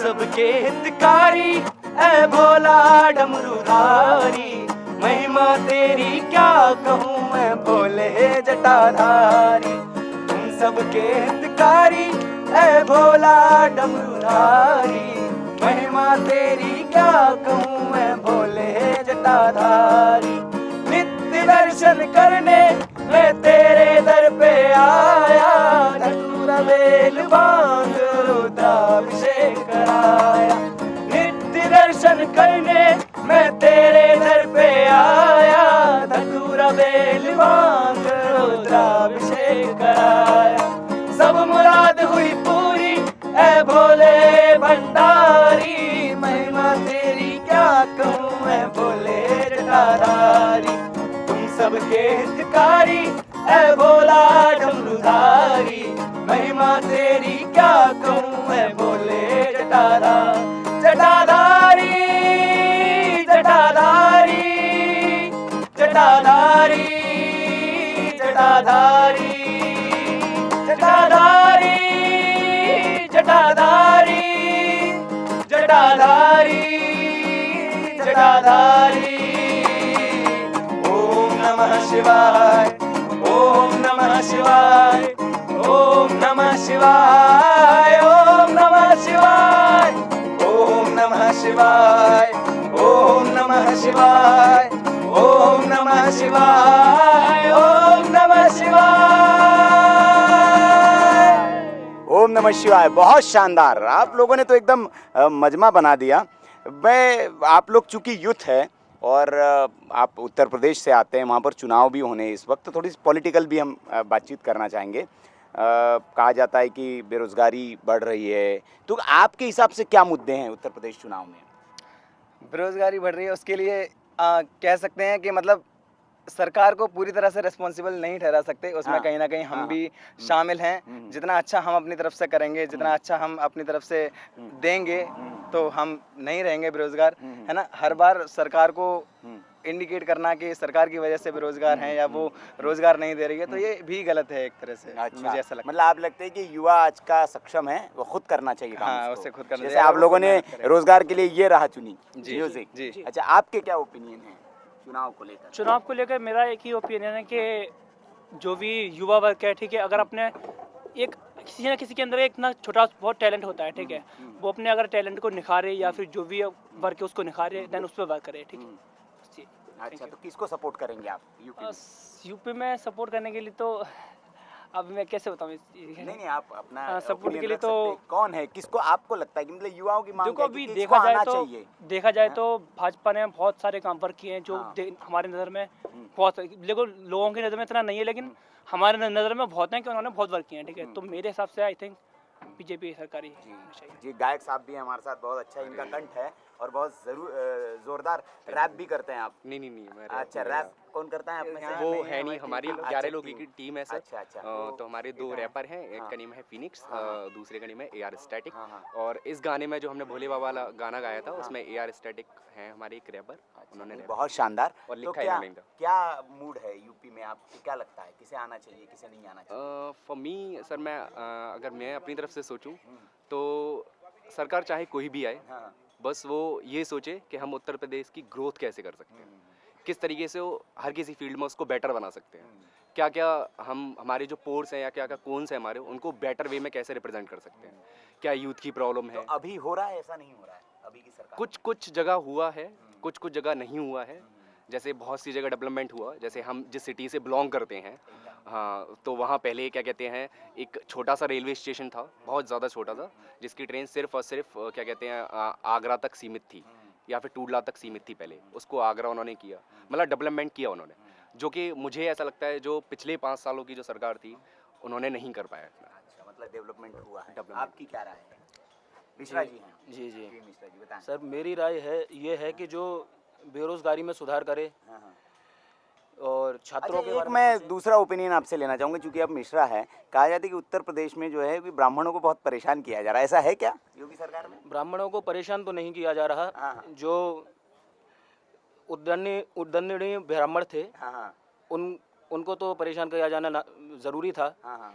सबके हितकारी ऐ भोला डमरूधारी, महिमा तेरी क्या कहूँ मैं भोले जटाधारी। तुम सबके हितकारी ऐ भोला डमरूधारी, महिमा तेरी क्या कहूँ मैं भोले जटाधारी। नित्य दर्शन करने मैं तेरे दर पे आया, धतूरा बेल भांग रुद्राभिषेक कराया। नित्य दर्शन करने मैं तेरे दर पे आया, धतूरा बेल भांग रुद्राभिषेक कराया। सब मुराद हुई पूरी ऐ भोले भंडारी, महिमा तेरी क्या कहूँ मैं भोले जटाधारी। तुम सबके हितकारी ऐ भोला डमरूधारी, महिमा तेरी क्या कहूँ मैं भोले जटाधारी। जटाधारी जटाधारी जटाधारी जटाधारी जटाधारी जटाधारी जटाधारी जटाधारी। ओम नमः शिवाय, ओम नमः शिवाय, ओम नमः शिवाय, ओम नमः शिवाय, ओम नमः शिवाय, ओम नमः शिवाय, ओम नमः शिवाय, ओम नमः शिवाय। ओम नमः शिवाय। बहुत शानदार, आप लोगों ने तो एकदम मजमा बना दिया। मैं आप लोग चूंकि यूथ है और आप उत्तर प्रदेश से आते हैं, वहाँ पर चुनाव भी होने इस वक्त, तो थोड़ी पॉलिटिकल भी हम बातचीत करना चाहेंगे। कहा जाता है कि बेरोज़गारी बढ़ रही है, तो आपके हिसाब से क्या मुद्दे हैं उत्तर प्रदेश चुनाव में? बेरोज़गारी बढ़ रही है, उसके लिए कह सकते हैं कि मतलब सरकार को पूरी तरह से रिस्पॉन्सिबल नहीं ठहरा सकते, उसमें हाँ, कहीं ना कहीं हम हाँ, भी शामिल हैं। जितना अच्छा हम अपनी तरफ से करेंगे, जितना अच्छा हम अपनी तरफ से देंगे, तो हम नहीं रहेंगे बेरोज़गार, है ना। हर बार सरकार को इंडिकेट करना कि सरकार की वजह से बेरोज़गार हैं या वो रोज़गार नहीं दे रही है, तो ये भी गलत है एक तरह से। मुझे ऐसा लगता है। मतलब आप लगता है कि युवा आज का सक्षम है, वो खुद करना चाहिए काम हाँ, उसको। उसे खुद करना जैसे चाहिए, आप वो लोगों खुद ने मेहनत करे। रोजगार के लिए ये राह चुनी, जी, म्यूजिक। जी। अच्छा, आपके क्या ओपिनियन है चुनाव को लेकर? चुनाव को लेकर मेरा एक ही ओपिनियन है कि जो भी युवा वर्ग है, ठीक है, अगर अपने एक किसी न किसी के अंदर एक ना छोटा बहुत टैलेंट होता है, ठीक है, वो अपने अगर टैलेंट को निखारे या फिर जो भी वर्क है उसको निखारे, देन उस पर वर्क करे, ठीक है। जी। अच्छा, तो किसको सपोर्ट करेंगे आप यूपी में? यूपी में सपोर्ट करने के लिए तो अब मैं कैसे बताऊँ नहीं, आप अपना सपोर्ट opinion के लिए रख सकते हैं। कौन है, किसको आपको लगता है कि मतलब युवाओं की मांग देखो है कि अभी किसको देखा जाए आना तो चाहिए? भाजपा ने बहुत सारे काम पर किए हैं जो हाँ। हमारे नज़र में बहुत, देखो लोगों की नज़र में इतना नहीं है, लेकिन हमारे नज़र में बहुत है कि उन्होंने बहुत वर्क किए हैं, ठीक है। तो मेरे हिसाब से आई थिंक बीजेपी सरकारी होनी चाहिए। जी, गायक साहब भी हैं हमारे साथ, बहुत अच्छा इनका कंठ है और बहुत जोरदार रैप भी करते हैं आप। नहीं नहीं नहीं, मैं अच्छा, रैप कौन करता है आप में से? वो है नहीं, हमारी अच्छा, 11 लोगों की टीम है सर। अच्छा। तो हमारे 2 रैपर हैं, एक का नेम है फिनिक्स, दूसरे का नेम है AR स्टैटिक। हाँ। और इस गाने में जो हमने भोले बाबा वाला गाना गाया था, उसमें AR स्टैटिक हैं हमारे एक रैपर, उन्होंने rap बहुत शानदार। और तो लिखा है क्या इन्होंने इनका। क्या मूड है यूपी में, आपको क्या लगता है किसे आना चाहिए, किसे नहीं आना चाहिए? फॉर मी सर, मैं अगर मैं अपनी तरफ से सोचूं तो सरकार चाहे कोई भी आए, हाँ। बस वो ये सोचे कि हम उत्तर प्रदेश की ग्रोथ कैसे कर सकते हैं, किस तरीके से वो हर किसी फील्ड में उसको बेटर बना सकते हैं, क्या क्या हम हमारे जो पोर्स हैं या क्या क्या कोन्स हैं हमारे, उनको बेटर वे में कैसे रिप्रेजेंट कर सकते हैं, क्या यूथ की प्रॉब्लम है। तो अभी हो रहा है, ऐसा नहीं हो रहा है अभी की सरकार? कुछ जगह हुआ है, कुछ जगह नहीं हुआ है। जैसे बहुत सी जगह डेवलपमेंट हुआ, जैसे हम जिस सिटी से बिलोंग करते हैं, हाँ, तो वहाँ पहले क्या कहते हैं, एक छोटा सा रेलवे स्टेशन था, बहुत ज़्यादा छोटा सा, जिसकी ट्रेन सिर्फ और सिर्फ क्या कहते हैं आगरा तक सीमित थी या फिर टूडला तक सीमित थी पहले, उसको आगरा उन्होंने किया, मतलब डेवलपमेंट किया उन्होंने, जो कि मुझे ऐसा लगता है जो पिछले 5 सालों की जो सरकार थी उन्होंने नहीं कर पाया इतना। अच्छा, मतलब डेवलपमेंट हुआ है। Development। आपकी क्या राय है? मिश्रा जी हैं। जी जी मिश्रा जी बताएं। सर, मेरी राय है ये है कि जो बेरोजगारी में सुधार करे हाँ। और छात्रों अच्छा, के एक बारे में मैं सोचे। दूसरा ओपिनियन आपसे लेना चाहूँगा, क्योंकि आप मिश्रा है। कहा जाता है कि उत्तर प्रदेश में जो है कि ब्राह्मणों को बहुत परेशान किया जा रहा है, ऐसा है क्या योगी सरकार में? ब्राह्मणों को परेशान तो नहीं किया जा रहा, हाँ। जो उद्दंडनीय ब्राह्मण थे हाँ। उनको तो परेशान किया जाना ज़रूरी था, हाँ।